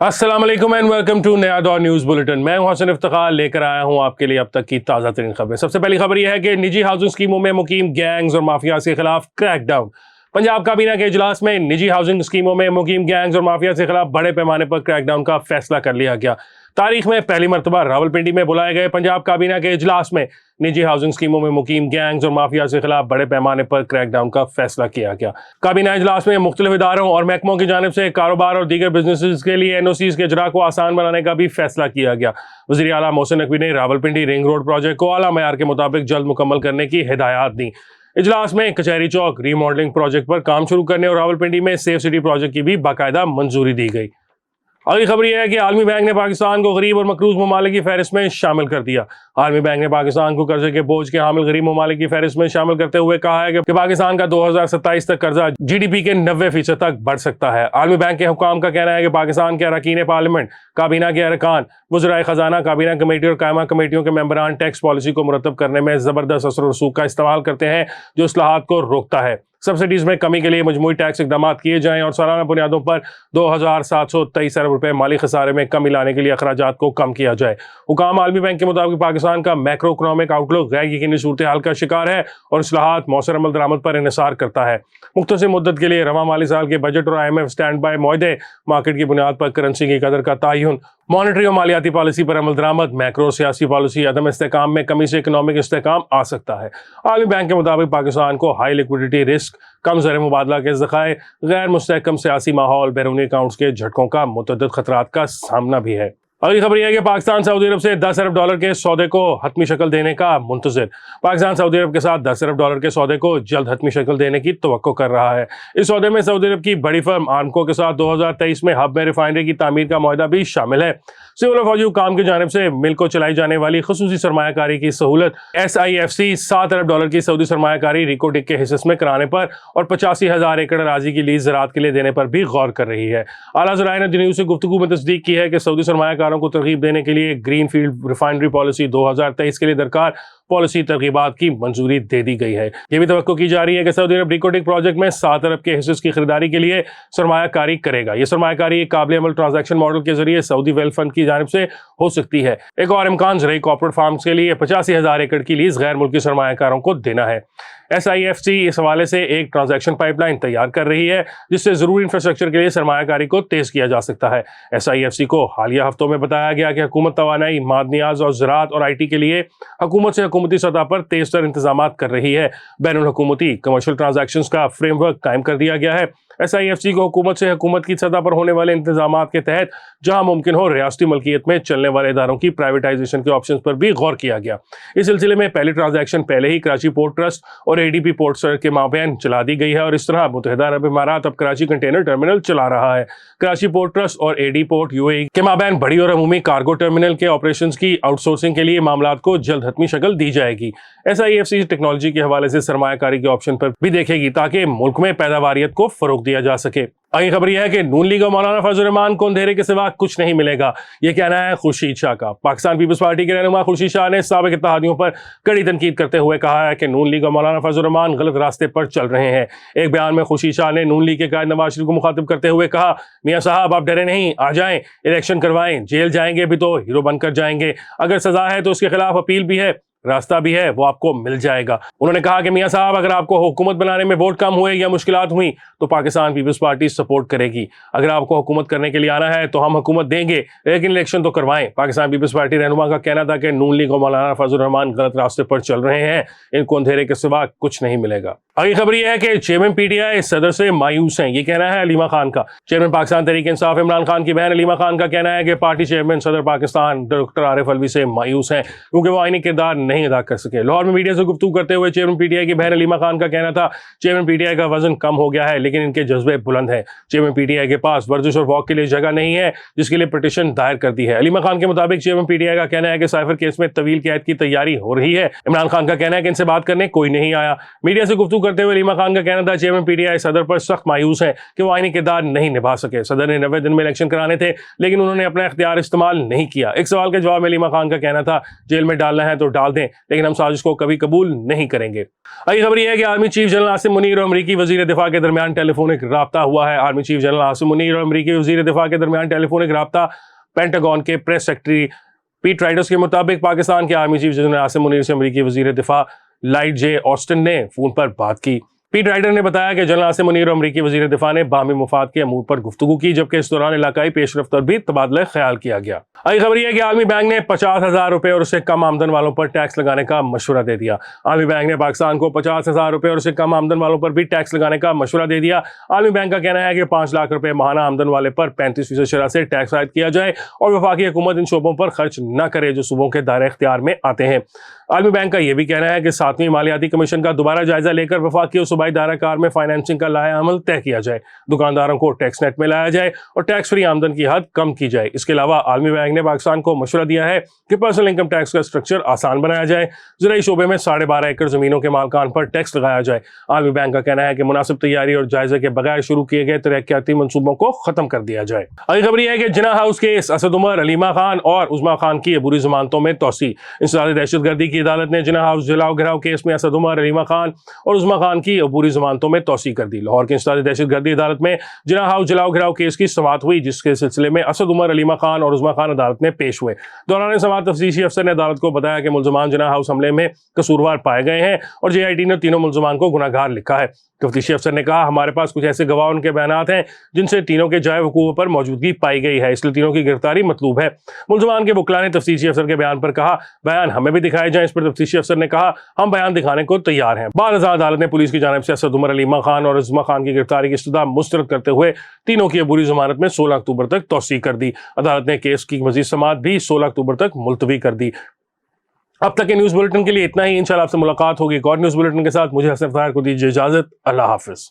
अस्सलाम वालेकुम and welcome to नया दौर न्यूज़ बुलेटिन। मैं हूं हसन इफ्तिखार, लेकर आया हूं आपके लिए अब तक की ताज़ा तरीन खबरें। सबसे पहली खबर यह है कि निजी हाउसिंग स्कीमों में मुकीम गैंग्स और माफिया के खिलाफ क्रैकडाउन। पंजाब काबीना के इजलास में निजी हाउसिंग स्कीमों में मुकीम गैंग्स और माफिया के खिलाफ बड़े पैमाने पर क्रैकडाउन का फैसला कर लिया गया। तारीख में पहली मरतबा रावलपिंडी में बुलाए गए पंजाब काबीना के इजलास में निजी हाउसिंग स्कीमों में मुकीम गैंग्स और माफिया के खिलाफ बड़े पैमाने पर क्रैकडाउन का फैसला किया गया। काबीना इजलास में मुख्तलिफ इदारों और महकमों की जानिब से कारोबार और दीगर बिजनेस के लिए NOCs के इजरा को आसान बनाने का भी फैसला किया गया। वज़ीर आला मोहसिन नकवी ने रावलपिंडी रिंग रोड प्रोजेक्ट को आला मयार के मुताबिक जल्द मुकम्मल करने की हिदायत दी। इजलास में कचहरी चौक रीमॉडलिंग प्रोजेक्ट पर काम शुरू करने और रावलपिंडी में सेफ सिटी प्रोजेक्ट की भी बाकायदा मंजूरी दी गई। अगली खबर यह है कि आलमी बैंक ने पाकिस्तान को गरीब और मकरूज ममालिक की फहरिस्त में शामिल कर दिया। आलमी बैंक ने पाकिस्तान को कर्जे के बोझ के हामिल गरीब ममालिक की फहरिस्त में शामिल करते हुए कहा है कि पाकिस्तान का 2027 तक कर्जा GDP के 90% तक बढ़ सकता है। आलमी बैंक के हुकाम का कहना है कि पाकिस्तान के अरकान पार्लियामेंट, काबीना के अरकान, वज़राए खजाना, काबीना कमेटी और कायमा कमेटियों के मेंबरान टैक्स पॉलिसी को मुरतब करने में जबरदस्त असर और रसूख का इस्तेमाल करते हैं जो इस्लाहात को रोकता है। सब्सिडीज में कमी के लिए मजमूई टैक्स इकदाम किए जाएं और सालाना बुनियादों पर 2723 अरब रुपए माली खसारे में कमी लाने के लिए अखराजात को कम किया जाए। हुकाम आलमी बैंक के मुताबिक पाकिस्तान का मैक्रो इकोनॉमिक आउटलुक गैर यकीनी सूरत हाल का शिकार है और इस्लाहात मौसर अमल दरामद पर इन्हिसार करता है। मुख्तसर मुद्दत के लिए रवा माली साल के बजट और IMF स्टैंड बाय मुआहदे, मार्केट की बुनियाद पर करेंसी की कदर का तयन, मॉनेटरी और मालियाती पॉलिसी पर अमल दरामद, मैक्रो सियासी पॉलिसी, अदम इस्तेकाम में कमी से इकोनॉमिक इस्तेकाम आ सकता है। आलमी बैंक के मुताबिक पाकिस्तान को हाई लिक्विडिटी रिस्क, कम ज़र मुबादला के ज़खाए, गैर मुस्तहकम सियासी माहौल, बैरूनी अकाउंट्स के झटकों का मुतअद्दिद खतरात का सामना भी है। अगली खबर यह है कि पाकिस्तान सऊदी अरब से 10 अरब डॉलर के सौदे को हतमी शक्ल देने का मुंतज़िर। पाकिस्तान सऊदी अरब के साथ 10 अरब डॉलर के सौदे को जल्द हतमी शक्ल देने की तवक्को कर रहा है। इस सौदे में सऊदी अरब की बड़ी फर्म आर्मको के साथ 2023 में हब में रिफाइनरी की तामीर का मुआहदा भी शामिल है। सिविल और फौजी हुकाम की जानिब से मिल को चलाई जाने वाली खुसूसी सरमायाकारी की सहूलत SIFC 7 अरब डॉलर की सऊदी सरमायाकारी रिकोटिक के हिस्से में कराने पर और 85,000 एकड़ अराजी की लीज ज़राअत के लिए देने पर भी गौर कर रही है। आला ज़राए ने न्यूज़ से गुफ्तगू में तस्दीक की है कि सऊदी सरमायाकारों को तरगीब देने के लिए ग्रीन फील्ड रिफाइनरी पॉलिसी 2023 के लिए दरकार पॉलिसी तरगीबात की मंजूरी दे दी गई है। यह भी तवक्को की जा रही है कि सऊदी अरब रिकोटिक प्रोजेक्ट में 7 अरब के हिस्से की खरीदारी के लिए सरमायाकारी करेगा। यह सरमायाकारी एक काबिल अमल ट्रांजैक्शन मॉडल के जरिए सऊदी वेल्थ फंड की जानिब से हो सकती है। एक और इम्कान ज़राई कॉर्पोरेट फार्म्स के लिए 85,000 एकड़ की लीज गैर मुल्की सरमायाकारों को देना है। SIFC इस हवाले से एक ट्रांजैक्शन पाइपलाइन तैयार कर रही है जिससे जरूरी इंफ्रास्ट्रक्चर के लिए सरमायाकारी को तेज किया जा सकता है। SIFC को हालिया हफ्तों में बताया गया कि हुकूमत तवानाई, मादनियाज और ज़राअत और IT के लिए हुकूमत से हुकूमती सतह पर तेज तर इंतजाम कर रही है। बैनुल हुकूमती कमर्शियल ट्रांजैक्शंस का फ्रेमवर्क कायम कर दिया गया है। SIFC को हुकूमत से हुकूमत की सतह पर होने वाले इंतजामात के तहत जहां मुमकिन हो रियासती मलकियत में चलने वाले इदारों की प्राइवेटाइजेशन के ऑप्शन पर भी गौर किया गया। इस सिलसिले में पहली ट्रांजैक्शन पहले ही कराची पोर्ट ट्रस्ट और ADP पोर्ट सर के माबैन चला दी गई है और इस तरह मुत्तहिदा अरब इमारात अब कराची कंटेनर टर्मिनल चला रहा है। कराची पोर्ट ट्रस्ट और AD पोर्ट UAE के माबैन बड़ी और अमूमी कार्गो टर्मिनल के ऑपरेशन की आउटसोर्सिंग के लिए मामलात को जल्द हतमी शक्ल दी जाएगी। SIFC टेक्नोलॉजी के हवाले से सरमायाकारी के ऑप्शन पर भी देखेगी ताकि मुल्क में पैदावारियत को फरोग दिया जा सके। अगली खबर यह है कि नून लीग और मौलाना फजल रहमान को अंधेरे के सिवा कुछ नहीं मिलेगा, यह कहना है खुर्शीद शाह का। पाकिस्तान पीपल्स पार्टी के रहनुमा खुर्शीद शाह ने साबिक इत्तेहादियों पर कड़ी तनकीद करते हुए कहा है कि नून लीग और मौलाना फजल रहमान गलत रास्ते पर चल रहे हैं। एक बयान में खुर्शीद शाह ने नून लीग के कायद नवाज शरीफ को मुखातिब करते हुए कहा, मियाँ साहब आप डरे नहीं, आ जाएं, इलेक्शन करवाएं, जेल जाएंगे भी तो हीरो बनकर जाएंगे, अगर सजा है तो उसके खिलाफ अपील भी है, रास्ता भी है, वो आपको मिल जाएगा। उन्होंने कहा कि मियां साहब अगर आपको हुकूमत बनाने में वोट कम हुए या मुश्किलात हुई तो पाकिस्तान पीपल्स पार्टी सपोर्ट करेगी। अगर आपको हुकूमत करने के लिए आना है तो हम हुकूमत देंगे, लेकिन इलेक्शन तो करवाएं। पाकिस्तान पीपल्स पार्टी रहनुमा का कहना था कि नून लीग और मौलाना फजल रहमान गलत रास्ते पर चल रहे हैं, इनको अंधेरे के सिवा कुछ नहीं मिलेगा। अगली खबर यह है कि चेयरमैन PTI सदर से मायूस हैं, ये कहना है अलीमा खान का। चेयरमैन पाकिस्तान तहरीक इंसाफ इमरान खान की बहन अलीमा खान का कहना है कि पार्टी चेयरमैन सदर पाकिस्तान डॉक्टर आरिफ अलवी से मायूस हैं क्योंकि वो आईनी किरदार नहीं अदा कर सके। लाहौर में मीडिया से गुफ्तगू करते हुए चेयरमैन PTI की बहन अलीमा खान का कहना था, चेयरमैन PTI का वजन कम हो गया है लेकिन इनके जज्बे बुलंद हैं। चेयरमैन PTI के पास वर्जिश और वॉक के लिए जगह नहीं है जिसके लिए पिटीशन दायर कर दी है। अलीमा खान के मुताबिक चेयरमैन PTI का कहना है कि साइफर केस में तवील कैद की तैयारी हो रही है। इमरान खान का कहना है कि इनसे बात करने कोई नहीं आया। मीडिया से गुफ्तगू करते हुए अलीमा खान का कहना था चेयरमैन पीटीआई सदर पर सख्त मायूस हैं कि वो आईनी किरदार नहीं निभा सके। सदर ने 90 दिन में इलेक्शन कराने थे लेकिन उन्होंने अपना इख्तियार इस्तेमाल नहीं किया। एक सवाल के जवाब में अलीमा खान का कहना था जेल में डालना है तो डाल दें लेकिन हम साजिश को कभी कबूल नहीं करेंगे। अगली खबर यह है कि army chief general Asim Munir और अमरीकी वजीर दिफा के दरमियान टेलीफोनिक राब्ता हुआ है। Army chief general Asim Munir और अमरीकी वजीर दिफा के दरमियान टेलीफोनिक राब्ता पेंटागन के प्रेस सेक्रेटरी पीट राइडर्स के मुताबिक पाकिस्तान के army chief general Asim Munir से अमरीकी वजीर दिफा लाइट जे ऑस्टिन ने फोन पर बात की। पीट राइडर ने बताया कि जनरल आसिम मुनीर और अमरीकी वजीर दिफा ने बाहमी मुफाद के अमूर पर गुफ्तगू की, जबकि इस दौरान इलाकाई पेशरफ्त पर भी तबादला ख्याल किया गया। अगली खबर यह है कि आर्मी बैंक ने 50,000 रुपए और उससे कम आमदन वालों पर टैक्स लगाने का मशवरा दे दिया। आर्मी बैंक ने पाकिस्तान को 50,000 रुपए और उससे कम आमदन वालों पर भी टैक्स लगाने का मशवरा दे दिया। आर्मी बैंक का कहना है कि 5 लाख रुपए माहाना आमदन वाले पर 35% शरह से टैक्स आयद किया जाए और वफाकी हुकूमत इन शोबों पर खर्च न करे जो सूबों के दायरे इख्तियार में आते हैं। आर्मी बैंक का यह भी कहना है कि 7वीं मालियाती कमीशन का दोबारा जायजा लेकर वफाकी और सूबाई दायरा कार में फाइनेंसिंग का लाया अमल तय किया जाए, दुकानदारों को टैक्स नेट में लाया जाए और टैक्स फ्री आमदन की हद कम की जाए। इसके अलावा आर्मी बैंक ने पाकिस्तान को मशवरा दिया है कि पर्सनल इनकम टैक्स का स्ट्रक्चर आसान बनाया जाए, ज़राई शोबे में 12.5 एकड़ जमीनों के मालकान पर टैक्स लगाया जाए। आर्मी बैंक का कहना है कि मुनासिब तैयारी और जायजे के बगैर शुरू किए गए तरक्याती मंसूबों को खत्म कर दिया जाए। अगली खबर यह है कि जिना हाउस केस असद उमर, अलीमा खान और उज़मा खान की अबूरी जमानतों में तोसी। इंसदाद दहशतगर्दी की अदालत ने जिना हाउस जलाओ घिराव केस में असद उमर, अलीमा खान और उज़मा खान की अबूरी जमानतों में तोसी कर दी। लाहौर की इंसदाद दहशतगर्दी अदालत में जिना हाउस जलाओ घिराव केस की समाअत हुई, जिसके सिलसिले में असद उमर, अलीमा खान और उज़मा खान अदालत में पेश हुए। दौरान समाअत तफ्तीशी अफसर ने अदालत को बताया कि मुल्ज़मान जिना हाउस हमले में कसूरवार पाए गए हैं और JIT ने तीनों मुल्ज़मान को गुनाहगार लिखा है। तफ्तीशी अफसर ने कहा हमारे पास कुछ ऐसे गवाह उनके बयानात हैं जिनसे तीनों के जाए वकूओं पर मौजूदगी पाई गई है, इसलिए तीनों की गिरफ्तारी मतलूब है। मुल्ज़मान के वकला ने तफ्तीशी अफसर के बयान पर कहा बयान हमें भी दिखाए जाएं। इस पर तफ्तीशी अफसर ने कहा हम बयान दिखाने को तैयार हैं। बाद अदालत ने पुलिस की जानिब से असद उमर, अलीमा खान और उज़मा खान की गिरफ्तारी की इस्तदा मुस्तरद करते हुए तीनों की अबूरी जमानत में 16 अक्टूबर तक तौसीक कर दी। अदालत ने केस की मजीद समाअत भी 16 अक्टूबर तक मुलतवी कर दी। अब तक के न्यूज़ बुलेटिन के लिए इतना ही। इंशाल्लाह आपसे मुलाकात होगी एक और न्यूज़ बुलेटिन के साथ। मुझे हसन इफ्तार को दीजिए इजाजत। अल्लाह हाफिज।